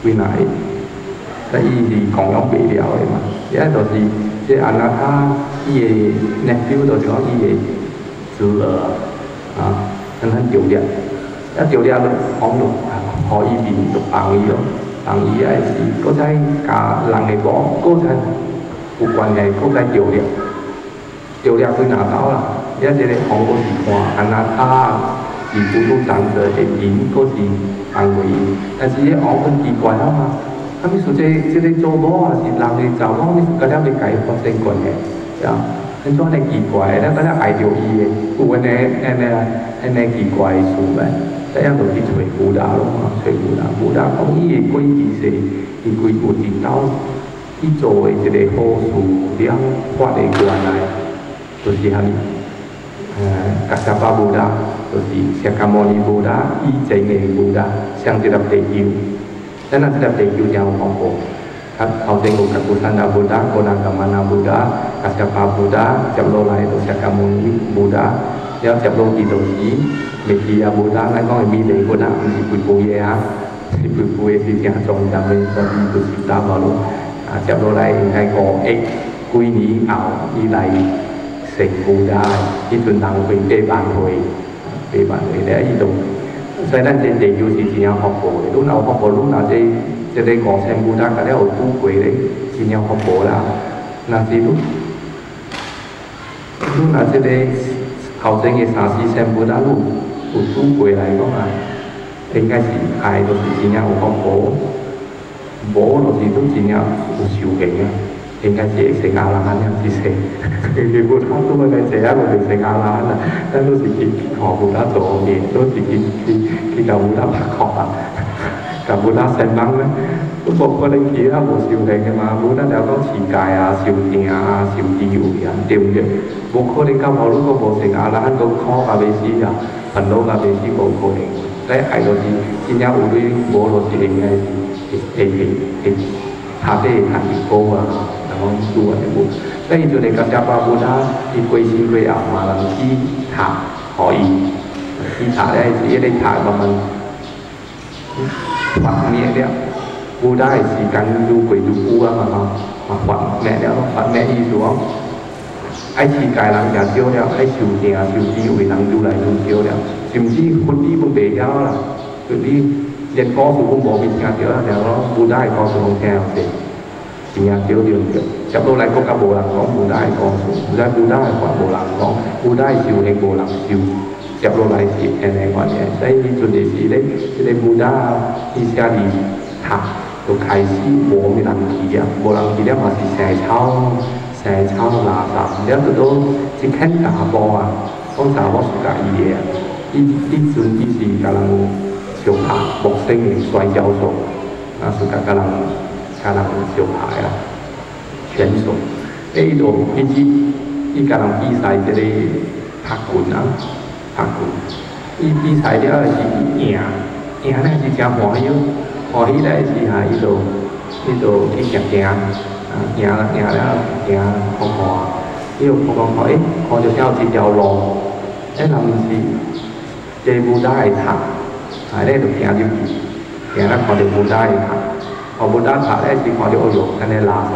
几若个，所以伊是供养不了的嘛。也就是这安那他伊的 nephew 就是讲伊的侄儿啊，很丢脸，丢脸就讲落，互伊面就帮伊咯，帮伊也是，搁再甲人的某，搁再有关系，搁再丢脸，丢脸几若刀啦。也这个方我是看安那他是拄拄长者的人，搁是安慰伊，但是迄王很奇怪啊嘛。啊！你说这个做某啊，是人的查某，你是甲了要甲伊发生关系，啊？很怎尼奇怪？咱甲了爱着伊的，有安尼奇怪的事呗？咱要就去找布达咯嘛，找布达。布达讲伊的规矩是，伊规有伫兜，伊做的一个好事了，发的过来，就是遐尼。甲萨巴布达，就是释迦牟尼布达，以前的布达，上一粒地球。咱那这个地球真有丰富，头先有甲古산다布达、古纳格玛纳布达、甲舍巴布达，接落来就释迦牟尼布达，了接落去就是弥提亚布达。咱讲的弥勒布达，毋是肥肥的啊，是肥肥的是正重要的，所以就是打无咯。啊，接落来应该5几年后，伊来成布达，迄阵人会8万岁，8万岁了，伊就。所以咱这地球是真正福报的，愈有福报，愈若这个5000布达，甲了有拄过咧，真正福报啦。若是愈若这个后生的3、4千布达有拄过来讲啊，应该是爱就是真正有福报，无就是愈真正有修行啊。应该是成阿拉汉了，是成。佢布达都係成一個成阿拉漢啦，但都是去學布達做嘢，都是去教布達拍學啊，教布達成班咧，都冇可能其他冇修行嘅嘛，布達就講持戒啊、修定啊、修自由嘅，對唔對？冇可能教學如果冇成阿拉漢，個考也未死啊，煩惱也未死，冇可能。所以係就是真正有啲冇就是應該係下底下結果啊。講做嘅無，所以就嚟甲遮巴布達，伊歸先歸後嘛，人去讀可以，去讀咧是一個讀慢慢發滅了。布達嘅時間愈過愈久啊嘛，發滅了，發滅意思講，愛持戒人誠少了，愛修定修智慧人愈來愈少了，甚至佛理都袂曉啦，佛理連故事都無去聽到啦，然後布達嘅故事攏聽有些。真正少對唔對？接落來國家無人講布達嘅故事，布達嘅法無人講，布達嘅修行無人修，接落來是安尼款嘅。所以迄陣就是咧，即個布達伊寫字讀，就開始無人去啊，無人去了嘛是生草垃圾，了就到一肯查甫啊，講查某是家己嘅啊，伊陣伊是甲人相拍木星嘅摔跤手，啊是甲人。甲人小牌啊，拳手，伊就彼此伊甲人比賽即个拍拳啊，拍拳，伊比賽了是赢咧是真歡喜，歡喜咧是哈，伊就去行，啊赢了行看，伊就看，看着了一條路，若毋是這布達會讀，咧就行入去，行了看着布達會讀。布達塔咧是看到哦喲，安尼垃圾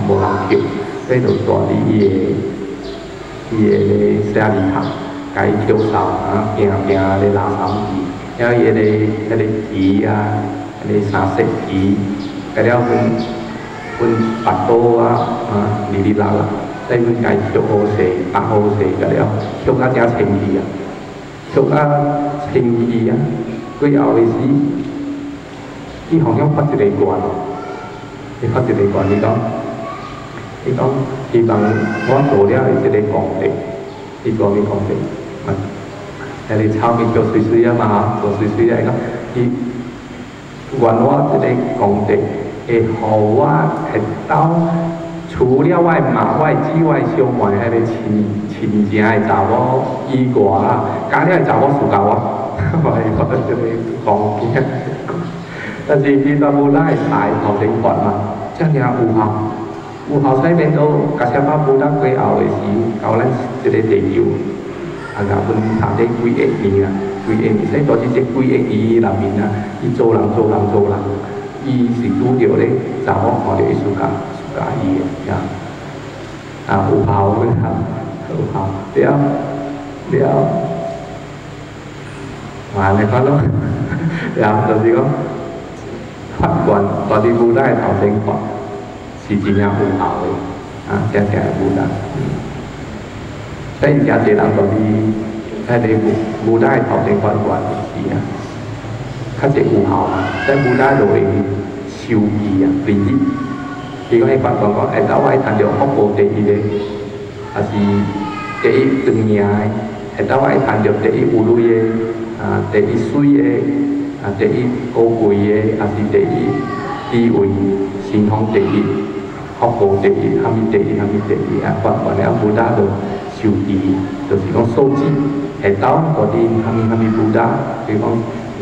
無人捡，所以就帶啲伊個寫字塔，甲伊挑掃啊，行咧垃圾機，了迄個旗啊，迄個三色旗，甲了分白刀啊，哩啦，所以阮家挑好勢，白好勢，甲了挑啊正清氣啊，挑啊清氣啊，幾後嘅時。伊好像發一個願，伊發一個願，伊講，希望我做了係一個功德，伊講咩功德？係你抄面做水水啊嘛，做水水嚟講，伊願我一個功德，會互我會到除了我媽、我姊、我小妹迄個親情的查某以外啊，家裡的查某輸甲我，我就會講見。但是其實布達係大頭整法嘛，即係有效使變到甲舍巴布達過後嘅時，到咱一個地球，啊，分下底幾億年啊，幾億年，所以導致這幾億年內面啊，伊做人，伊伊是拄着咧查某看着伊suka伊的，有效个有效，了，安尼看咯，就是讲法官大伫舞台头前看，是真正有效的，正正的舞台。所以真侪人大伫舞台头前法官是较侪有效啊，在舞台就会收益利益。比如讲，伊法官讲，下昼我趁着服务第一个，还是第一长命的，下昼我趁着第一有钱的，第一水的，第一高贵的，还是第一地位、身份第一、服务第一，虾米第一，法官了舞台就收益，就是讲数字。下晝嗰啲虾米舞台，比如讲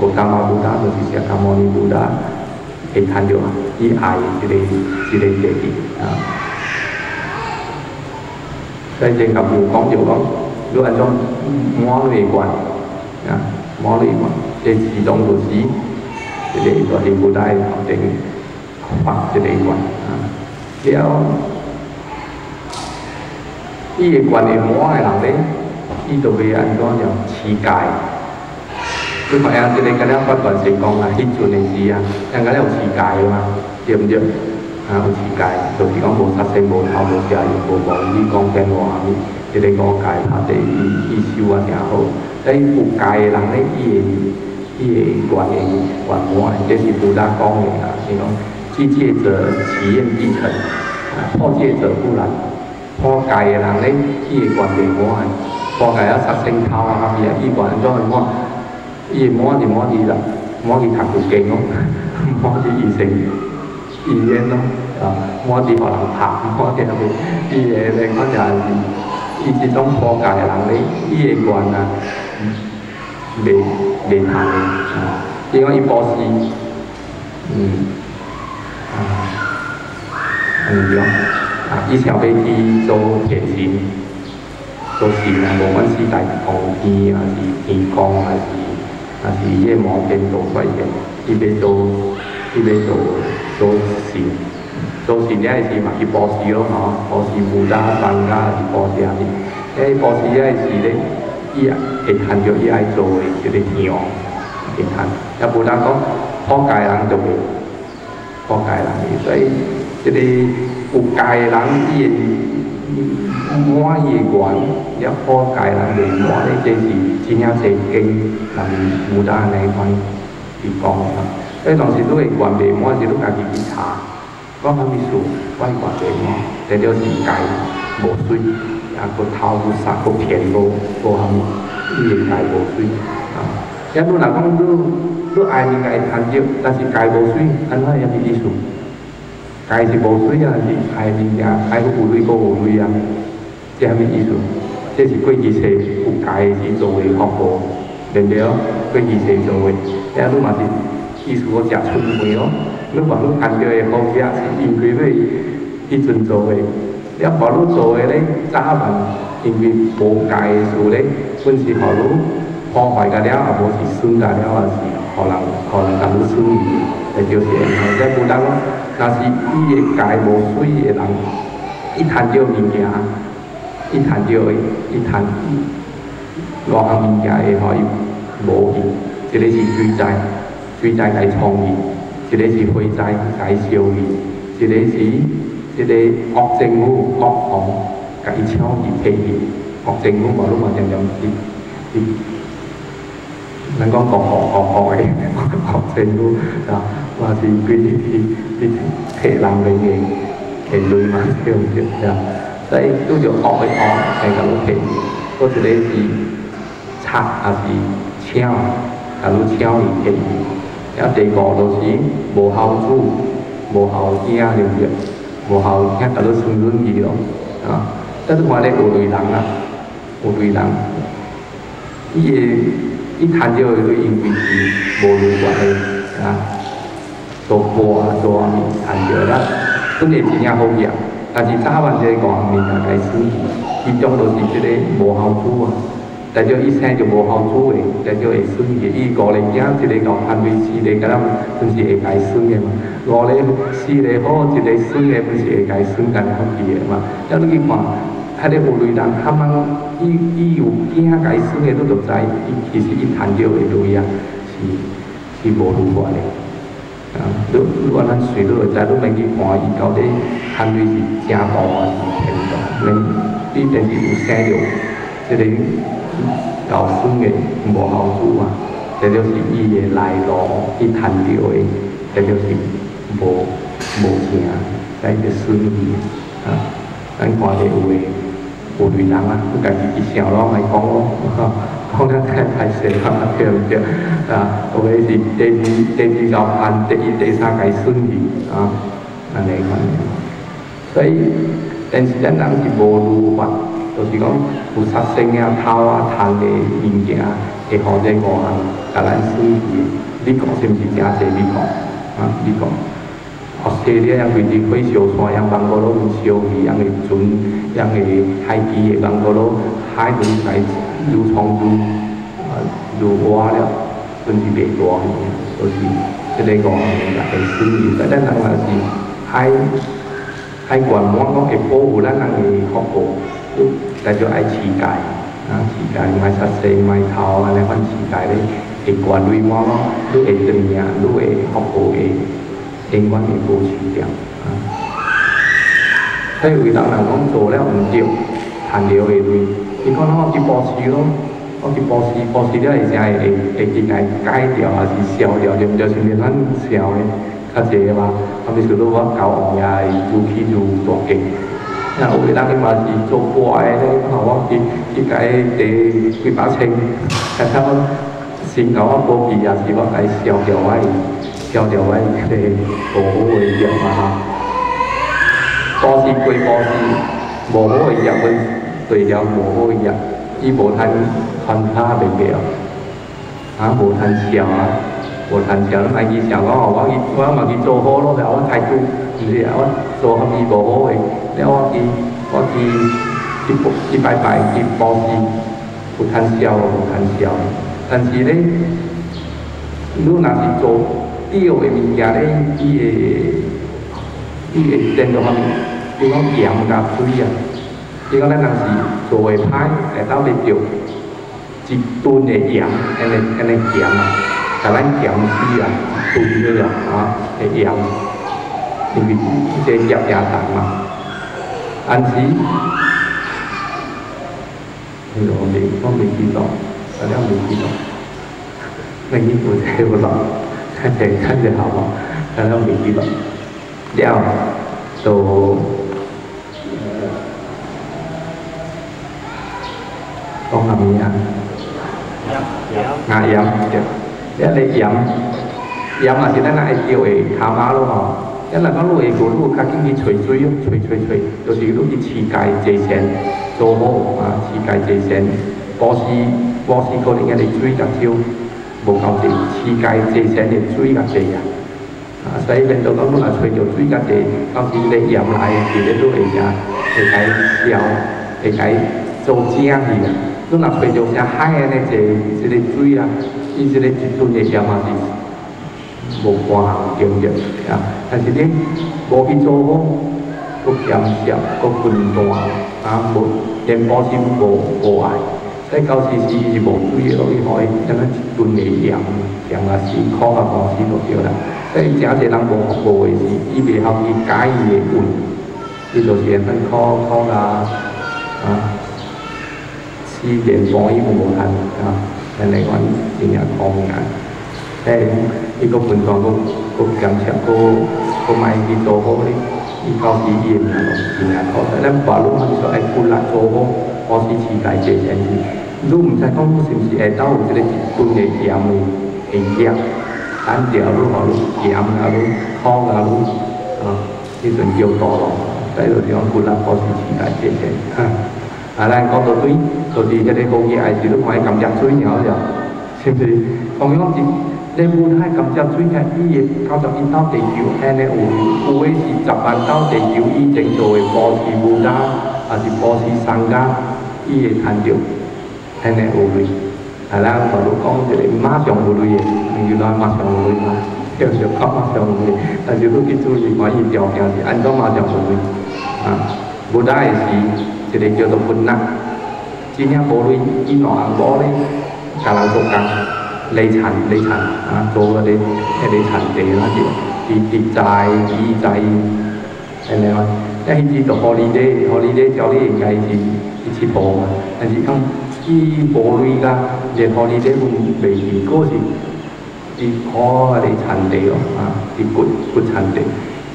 五伽马舞台，就是释迦牟尼舞台。会趁着伊爱的一个地义所以正甲有讲着讲，如按种满类观满类观，这始终就是一个大伫舞台头前发一个观了，伊个观会满的人咧，伊就袂安怎样乞丐。你看下，即个敢若法官是讲啊，迄阵的时啊，敢若有乞丐嘛，对毋对？有乞丐，就是讲无杀生、无偷、无食药、无妄语、讲闲话，即个五戒拍地，伊修啊诚好。所以有戒的人咧，伊会愿满，这是菩萨讲的啦。是讲积戒者，其愿必成；破戒者不然。破戒的人咧，伊会愿袂满。破戒啊，杀生、偷啊，啥物啊，伊愿安怎会满？伊满就满去啦，满去读书经咯，满去医生医院咯，满去互人拍，满去伊个咧讲就係伊即種破戒嘅人咧，伊個願啊，未談嘅，因為伊保持，以前要去做善事，做善啊，無管是大同天還是天公還是。伊个毛病做出现，伊要做善，做善了是嘛去布施咯吼，布施武打放假是布施啊哩，布施了是咧，伊会趁着伊爱做的一个天王，会趁，也无当讲破戒人就袂破戒人，所以一个有戒的人，伊会满伊个愿，了破戒人袂满咧，这是真正侪经。人武打安尼款去讲啊，所以当时你会愿袂满，是你家己去查，讲啥物事，我愿袂满，这就是戒无水，也佫偷佫杀佫骗无啥物，伊个戒无水啊。也你若讲你爱物件趁着，但是戒无水，安怎样是意思？戒是无水啊，是爱物件爱佫有水佫有水啊，这啥物意思？这是过去世有戒时做的福报。对不对？过二世做的，了你嘛是意思我食春饭咯。你话你看到的好食是因为你迄阵做的，了话你做的咧早晚因为无戒的事咧，本是互你破坏甲了，也无是损甲了，也是互人甲你损益，也就是然后不当讲，若是伊个戒无水的人，伊趁着物件，伊趁着伊趁。五项物件会互伊无去，一个是水灾，水灾甲伊创去；一个是火灾甲伊烧去；一个是恶政府、恶行甲伊抢去摕去。恶政府嘛，你嘛常常咱讲恶的恶政府啊，嘛是规日去摕人的摕钱嘛，对毋对？所以拄着恶的恶，会甲你摕去；搁一个是。贼也是抢，甲你抢伊摕伊。了第五就是无孝子、无孝囝，对不对？无孝囝甲你孙孙去咯，但是看咧有类人啊，有类人，伊趁着伊因为是无类缘的做波啊做啊物趁着啦，本来真正好业，但是早晚这个五项物件甲伊损去，伊种就是即个无孝子啊。但叫伊生就无孝子诶，但叫会孙嘅。伊5个囝，一个搞攀位4个，敢若真是会解孙嘅嘛。5个4个好，一个孙嘅，不是会解孙，敢好记诶嘛。了你去看，迄个有类人他们伊有囝解孙嘅，你就知，伊其实伊赚到诶类啊，是无如法诶。啊，你按咱随你就知，你免去看伊到底攀位是正道还是偏道，免你便是有生着即个。搞孙嘅无孝子啊，这就是伊嘅来路，伊赚到嘅，这就是无正，在个孙意啊。咱看到有类人啊，佢家己去想咯，咪讲咯，讲得太歹势啦，对唔对啊？有诶是第2教判，第1、第3个孙意啊，安尼款。所以，但是咱人是无如法。就是讲有杀生啊、偷啊、贪的物件，会互这5项甲咱损去。你讲是毋是真济？你讲啊？你讲，学西咧，样规日火烧山，样网高路烧鱼，样个船，样个海基的网高路海鱼来愈创愈活了，真是袂大个，就是即个5项也会损去。咱人也是爱愿望讲会保护咱人个福报。但就爱持戒，啊，持戒卖杀生、卖偷，安尼款持戒咧，会管类我咯，你会怎样，你会福报会永远会保持掉，啊。所以有人讲做了毋对，赚了的类，伊讲我去布施咯，我去布施了会啥会去改掉，还是消掉，就毋着像咱消的较济嘛，啊，咪是讲我交往也愈起愈大劲。那有个人伊嘛是做怪咧，我去甲伊第几把枪，甲他先甲我保庇，也是我甲伊消掉我迄个无好诶业嘛哈。布施归布施，无好诶业阮对了无好诶业，伊无通穿插袂了，啊无通消啊，无通消，咱爱去想讲哦，我嘛去做好咯，然后我态度毋是啊，我做合伊无好诶。了我去拜拜去布施，有通消无通消，但是咧，你若是做对的物件咧，伊会变做啥物？比如讲盐甲水啊，比如讲咱若是做的歹，下斗咧着1吨的盐，安尼咸啊，甲咱咸死啊，1吨去啊，的盐，因为这业也重嘛。安时，我未记到，大家未记到，未记到这个咯，看着好嘛，大家未记到，了就讲啥物啊？盐对，了咧盐也是咱爱钓的蛤蟆咯吼。咱若讲落下过，你较紧去吹水哦，吹，就是你去持戒济善，做好啊，持戒济善，布施可能也是水较少，无够济，持戒济善的水较济啊。啊，所以变做讲，你若吹着水较济，到时咧盐来，其实都会甲消，会甲做正去啊。你若吹着像海安尼济即个水啊，伊即个1吨的盐嘛是。无半项经验啊，但是你无去做好，佫减少，佫分段啊，无连布施无爱，所以到时伊是无水的，伊互伊等下1吨的盐啊4箍啊公司就对啦。所以真侪人无福报的是，伊袂晓去解伊的运，伊就是安尼考啦4点半伊无通啊，安尼款真正可怜。伊佫分段，佫减少，佫卖去做好咧。伊到时伊会命苦，咱大陆很说爱努力做好，布施持戒济善事。你毋知讲你是毋是下斗有即个1吨的盐的会业，单调愈互愈咸啊，愈苦啊，迄阵叫大咯。所以就是讲努力布施持戒济善。咱讲到对，就是迄个好业，还是你看伊甘蔗水了了，是毋是？同样是。你舞海甘蔗水遐，伊个91斗地球，安尼有诶是10万斗地球以前做诶布施舞台，也是布施商家，伊会赚着安尼有类，啊，咱无如讲一个马上有类的，你就讲马上有类嘛，叫做靠马上有类，但是你去注意看伊条件是安怎马上有类，啊，无大的是一个叫做分纳，真正无类，伊两项无咧，甲人做工，累产啊，做个咧累产地那是，伊在，安尼话，但伊只做holiday照你应该是一佚佗嘛，但是讲。伊无类噶，连互你这份袂见过是，伊可来产地哦，啊，伊骨产地，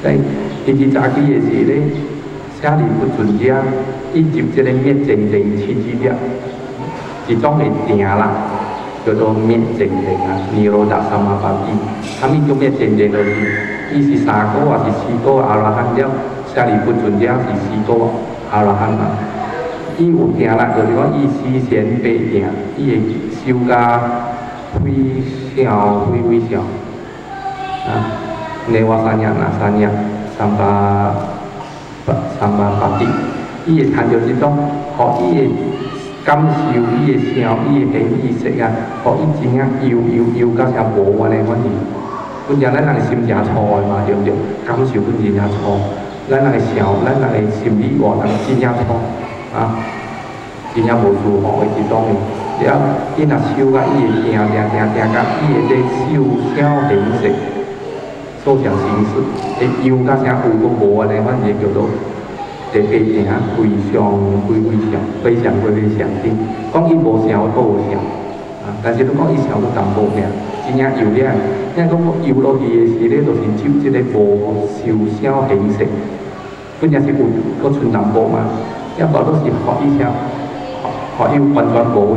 所以伊伫早期的时咧，写字不准者，伊就即个灭前定七字了，一种的定啦，叫做灭前定啊，尼罗达三麻巴比，他们叫灭前定就是，伊是3个还是4个阿罗汉了，写字不准者是4个阿罗汉嘛。伊有定啦，就是讲伊事先白定，伊会修甲非常啊，内瓦三样哪三样，三八八地，伊会谈到即种，互伊会感受，伊会声，伊会意识啊，互伊真啊游到啥无完的款是，本来咱人心诚粗的嘛，对不对？感受本真诚粗，咱人想，咱人心理活动真诚粗。啊，真正无舒服的一种的，了，伊若手甲伊会定甲伊会咧手小形式，所想形式，会游甲啥有个无安尼，反正叫做第八定非常定。讲伊无啥，都无啥，啊，但是你讲伊啥都淡薄尔，真正游了，因讲游落去的时咧，就是就即个无受小形式，本来是有个剩淡薄嘛。要无都是互伊啥，互伊完全无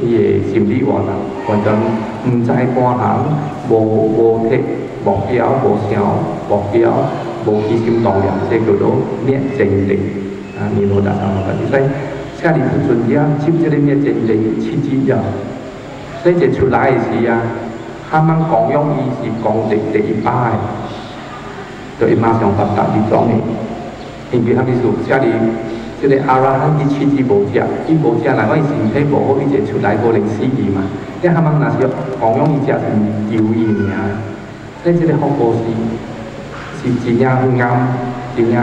伊的心理活动，完全毋知半项，无摕目标，无啥目标，无起心动念，这叫做灭前定啊！尼罗达三麻巴比，所以写字不准者，接即个灭前定7字了。所以一出来的时啊，他们供养伊是讲第一把的，就伊马上发达伫种的，因为他们是写字。即个阿拉汉伊七字无食，伊无食，难怪伊身体无好，伊就出来可能死去嘛。即他们若是供养伊食是救伊尔，所以即个福报是真正啱，真正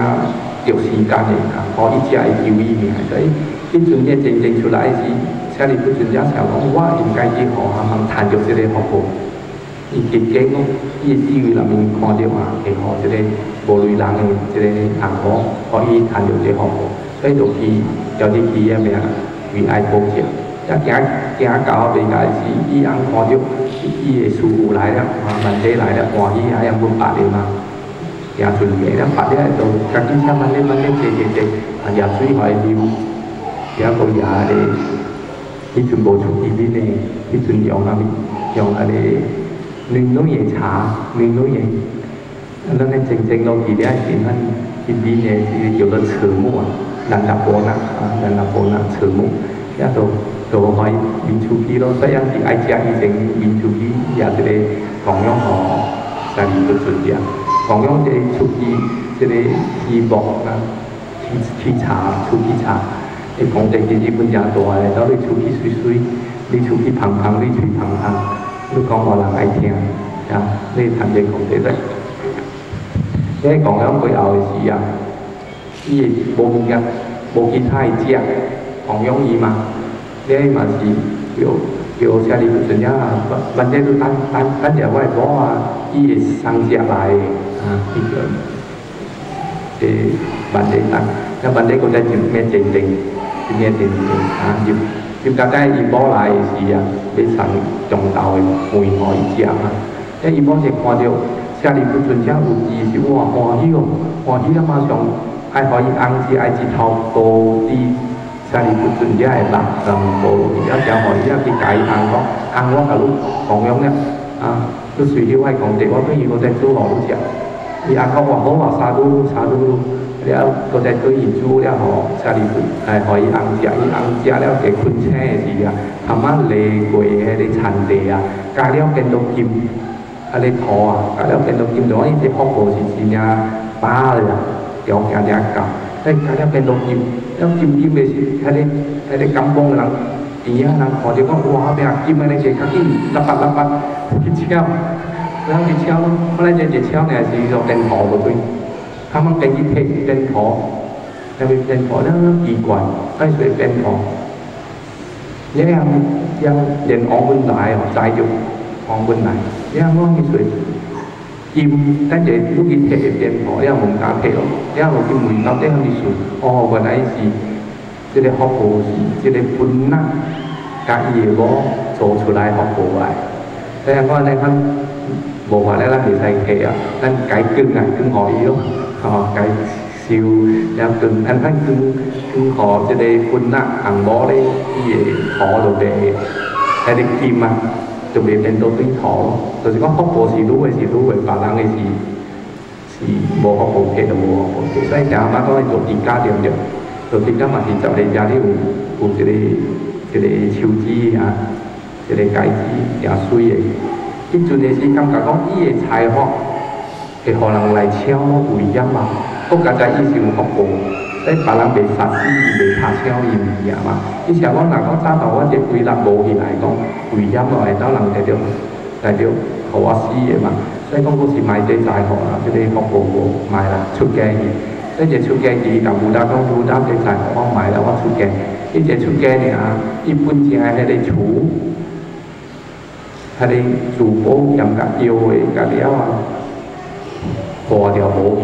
着时间的，互伊食会救伊尔。所以迄阵咧真正出来时，写字不准者想讲，我应该去互他们趁着即个福报。伊结果讲，伊智慧内面看到啊，会互即个无类人的即个幸福，互伊趁着即个福报。所以就去叫你去遐名为爱国者，行到未来时，伊翁看到伊的师傅来了，万岁来了，欢喜还要分白的嘛，行顺利了，白了就赶紧请万岁坐，也水互伊流，也个也咧，迄阵无出去面的，迄阵用安尼冷饮茶，咱咧静落去咧，是咱迄面的是叫做慈母啊。南达波那慈母，也都可以面出去咯。所以是爱食以前面出去，也一个供养吼，家己不准者，供养这出去，这个希望啊，去茶，出去茶，你讲地其实本正大个，到你出去水，你出去芳，你吹芳，你讲无人爱听，啊，你谈这讲这个，你供养过后的时啊。伊无物件，无其他的食，供养伊嘛，这嘛是叫写字不准者啊，万这都等着我的某啊，伊会送食来的啊，迄个万这等，那万这个在就咩前定啊，就大概伊某来的时啊，要送中道的饭互伊食嘛，伊某是看到写字不准者有字是哇欢喜哦，欢喜了马上。爱互伊翁子爱一头高低，写字不准者会落上无落去，了才互伊去甲伊翁讲，翁我甲你供养了，啊，你随了我讲地，我对伊个在煮互你食。伊翁讲话好话沙嘟，了个在对伊煮了吼，写字互伊翁食，伊翁食了加困醒的时啊，慢慢犁过迄个田地啊，加了见到金，啊咧土啊，加了见到金，就讲伊这福报是真正大了。条件了到，加了变落金，了金的是迄个感光人，伊啊人看着讲哇，边金安尼坐较紧，拉去抢，然后去抢，本来一抢呢是做电图就对，他们跟去摕电图，那边电图那奇怪，爱做电图，这样连王文来哦，栽着王文来，这样我去做。金，等者你去摕电图，你也唔敢摕咯，你也落去问到底虾米事？哦，原来是这个福报是这个本仔甲伊的某做出来福报来。所以我安尼看无法咧，咱袂使摕啊，咱改捐啊，捐互伊咯，吼，改收了捐，咱捐互这个本仔红某咧，伊的土就袂，迄个金啊。就袂变到对头咯，就是讲福报是愈个是愈个，别人的是无福报摕就无福报摕，所以听阿妈讲做瑜伽对不对？做瑜伽嘛是十个家里有一个手指啊，一个戒指也水的。迄阵的是感觉讲伊的才华会互人来抢危险嘛，国家在伊是有福报。所以别人袂杀死伊，袂拍抢伊物件嘛。以前我若讲早到我这规律无起来讲危险咯，会当人来着互我死的嘛。所以讲我是卖这财货啦，这个福报无卖啦，出家去。所以一出家去，甲武大讲武大这财货我卖啦，我出家。伊一出家尔，伊本正迄个厝，迄个珠宝兼甲腰的甲了啊，破掉无去。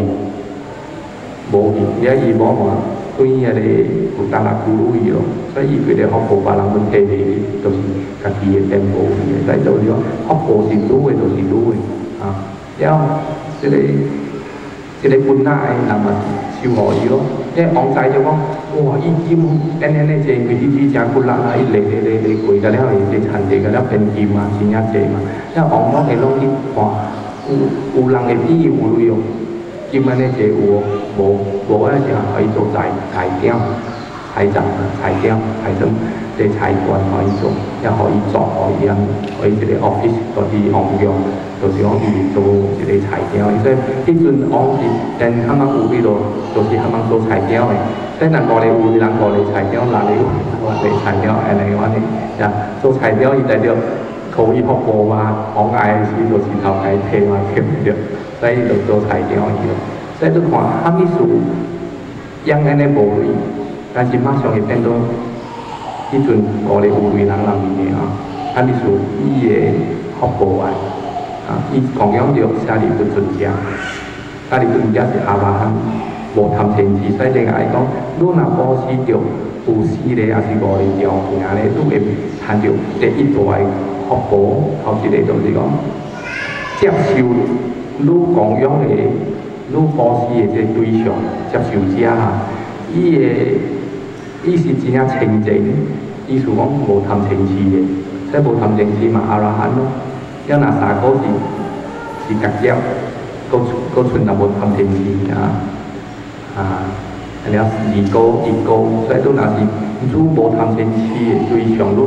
无去，了伊某嘛对迄个有当下咕噜伊咯，所以伊觉得福报别人阮摕袂去，就是家己的颠无去的，所以就是讲福报是愈个就是愈个啊。了这个本仔的人嘛收互伊咯，这王仔就讲哇，伊金安尼坐，规日真骨力啊，伊勒过个了，伊这田地个了变金啊，真正济嘛。了王某会拢去看，有人会比伊有利哦。金安尼坐有哦，无啊，就可以做裁雕、裁斩、裁雕、裁成这裁官可以做，也可以做，可以一个 office 就是王用，就是讲伊做一个裁雕。所以迄阵王是连他们有迄落，就是他们做裁雕的。所以人五个有，人五个裁雕，六个有裁雕，安尼安尼呀，做裁雕伊在着可以福报嘛，王爱时就是头家摕嘛，对不对？所以就做材料去咯，所以你看虾米事养安尼无类，但是马上会变到迄阵五个有类人面啊，虾米事伊的福报来啊，伊供养着舍利弗尊者，舍利弗尊者是阿罗汉，无贪嗔痴，所以这个来讲，你若保持着有4个还是5个条件咧，你会赚着第一大的福报，头一个就是讲接受。你供养的、你保持的这对象、接受者啊，伊是真正清净，意思讲无贪嗔痴的，所以无贪嗔痴嘛阿罗汉咯。了若三个是觉了，佫剩也无贪嗔痴啊，了2个1个，所以你若是你无贪嗔痴的对象，你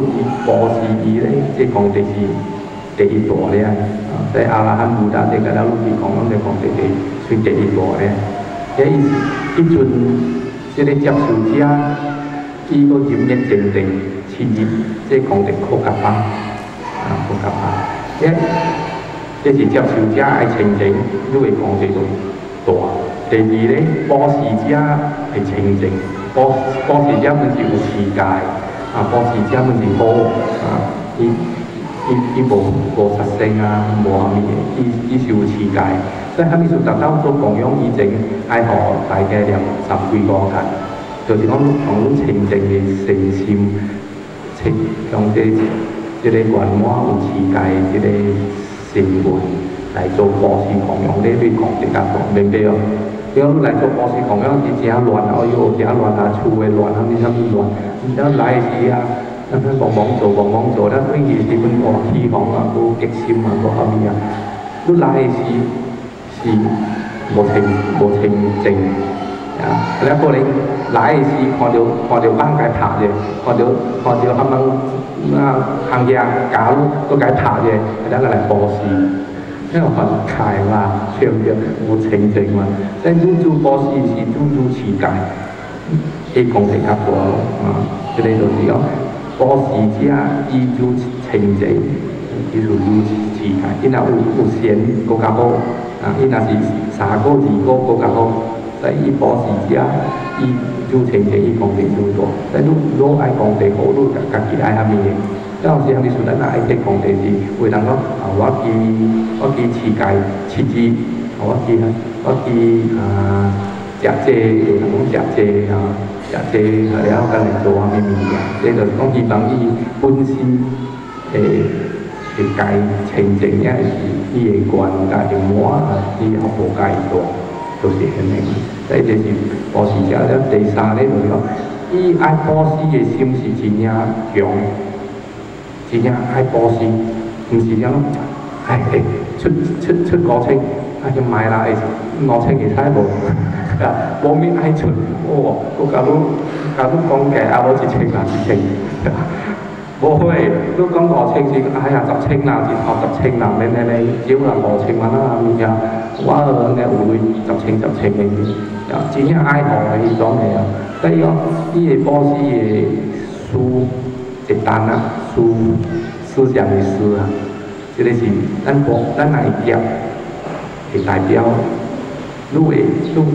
保持伊咧，这讲就是第一大咧。所以阿羅漢菩薩這個了，你講講就講算第一大咧。這迄陣這個接受者，伊個人嘅靜靜切入，即講就靠甲巴啊，靠甲巴。這是接受者愛清靜，你會講這個大。第二咧，保持者係清靜，保持者本是有持戒啊，保持者本是好啊，伊無殺生啊，無啥物嘅，伊是有持戒，所以蝦米事達到做供養以前，愛互大家念10幾個間，就是講用恁清淨嘅誠心，用這個圓滿有持戒這個成分來做布施供養，你對講這間講明白哦？如果你來做布施供養，是真亂啊！哎呦，真亂啊！厝嘅亂，蝦米亂，然後來時啊！咱忙做，咱對伊是本個希望啊，個激心啊，個啥物啊？你來是無清靜啊！然後你來時看到幫佢拍嘅，看到他們行業假如都佢拍嘅，咱個來布施，因為很開嘛，對唔對？無清靜嘛，所以你做布施是做持戒，伊講得較多啊，這個就是講。保时者伊就清净，伊就愈持戒。伊若有善，搁较好。啊，伊若是3个2个搁较好。所以伊保时者伊愈清净，伊功德愈大。所以愈爱功德好，愈家己爱遐物个。有时阵时阵，咱爱摕功德是为人讲啊，我去持戒7日，我去食这，有人讲食这啊。食这了，甲来做啥物物件？这就是讲希望伊本身会家清净，也是伊会愿家己满啊，伊福报家己大，就是安尼。所以这是保持者了。第3咧就是讲，伊爱保持的心是真正强，真正爱保持，毋是讲出5千，就买啦，5千会使无？无咩爱出，哦，佮甲汝讲价啊，无1千啦1千，无会，汝讲5千是哎呀10千啦，是头10千啦，免安尼少啦5千万啊物件，我安尼有类10千的，真正爱护的迄种的哦。所以讲，伊的保持的书一单啊，思想的思啊，这个是咱来业的代表。愈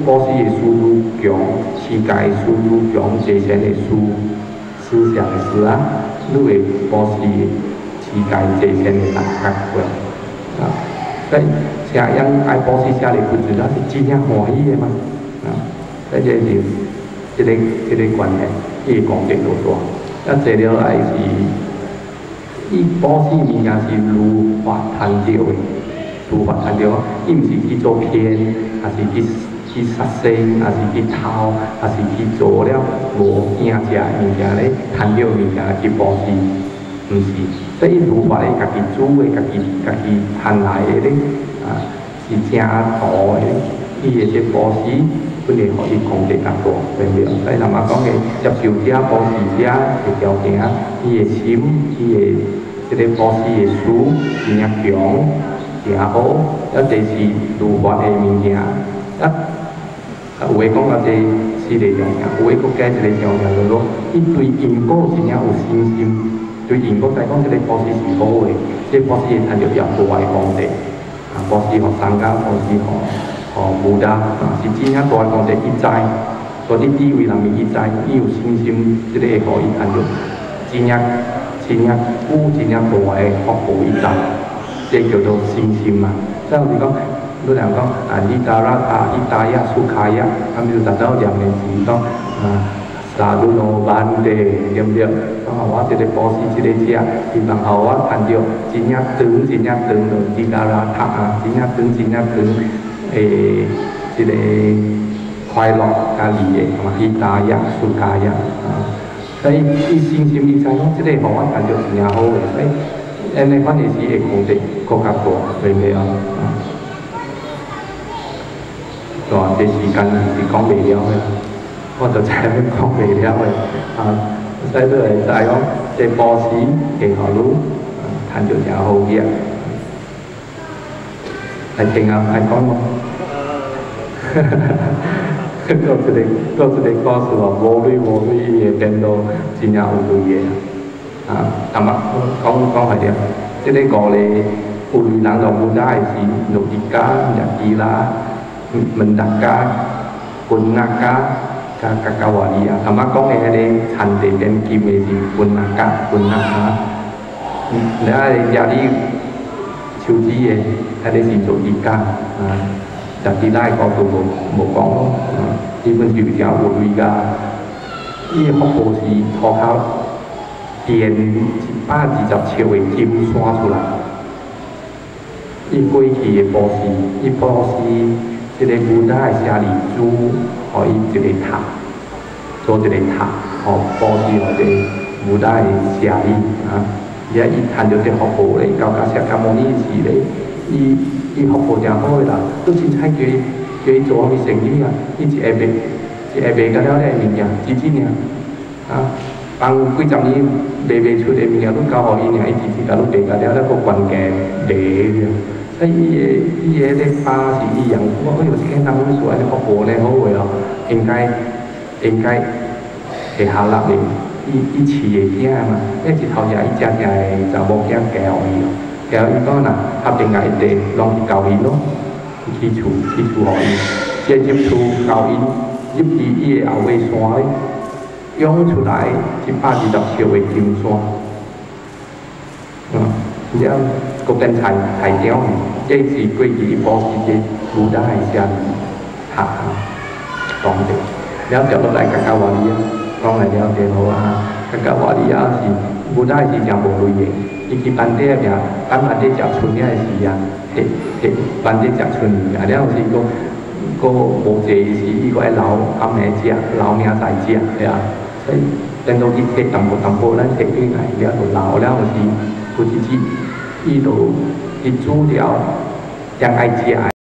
保持的思愈强，持戒思愈强，戒前的思想的思啊，愈会保持持戒戒前的感觉啊。所以车样爱保持车的品质，那是真正欢喜的嘛啊。所以这是这个关系，伊功德多大。啊，坐了来是，伊保持物件是如法谈着的。如法谈着，伊毋是去做骗，还是去杀生，还是去偷，还是去做了无惊食物件咧，贪着物件去保持，毋是。所以如法咧，家己煮的，家己赚来的咧，啊，是正大的。伊的这保持，本来互伊功德较大，对不对？所以人嘛讲的接受者、保持者的条件，伊的心，伊的这个保持的事真正强。也好，第4如法的物件，有诶讲到这4个重要，有诶佫加一个重要，就是说，伊对因果真正有信心，对因果来讲，这个保持是好诶，这保持会赚着比较大诶功德，啊，保持互商家，保持互菩萨，是真正大诶功德，伊知，所以地位人民伊知，伊有信心，这个会互伊赚着真正真正大诶福报，伊知。这叫做信心嘛。所以是讲，你人讲啊，伊达拉塔、伊达亚、苏卡亚，他们就达到两年是讲萨鲁诺班的，对不对？我这个保持这个车，希望互我赚着真正长的伊达拉塔啊，真正长，这个快乐甲利益，伊达亚、苏卡亚啊。所以伊信心，伊知讲这个互我赚着真正好的，所以。安尼反而是会功德更较大，对不对啊？大这时间是讲袂了的，我就知影讲袂了的啊。所以你会知讲，这保持会互汝赚着真好嘢。来听啊，来讲咯。搁一个故事哦，无类伊会变到真正有类嘅。啊，淡薄讲下啲，即个5类有类人就无大是努力家、日记啦、文达家、quân那家、加瓦利啊。淡薄讲嘅迄个产地变金嘅是quân那家、quân那家。然后日哩手指嘅，迄个是努力家啊。日记拉个都无讲咯，基本就条有类家，伊嘅福报是靠电120兆的金刷出来，伊过去的保持，伊保持一个古代的舍利珠，互伊一个塔，做一个塔，互保持互这古代的舍利啊。而且伊赚着这福报咧，到释迦牟尼时咧，伊福报真好个啦，都真彩叫伊做啥物生意啊？伊一下卖甲了咧物件，几尔啊？放几十年卖出的物件，都交互伊尔，伊直接甲你卖甲了，佫关价卖了。所以伊个咧巴是伊样，我有一间人咧做安尼福报咧好个哦，应该会下落的，伊饲的囝嘛，迄一头家伊食起来查某囝教伊哦，教伊讲呐，合定下一地拢去教因咯，去厝互伊，这入厝教因，入去伊的后尾山咧，涌出来120尺的金山，了国电台长，这是过去一部是个古代的写下讲着，了接落来甲甲瓦里啊，讲来了之后啊，甲甲瓦里啊是古代是真无类的，伊去班底个名，班底食春遐时啊，摕班底食春啊，了是个无济是伊个爱留暗暝食，留明仔载食，对啊，所以等到伊摕淡薄咱摕起来，了就留了是有一日伊就煮了，将爱食。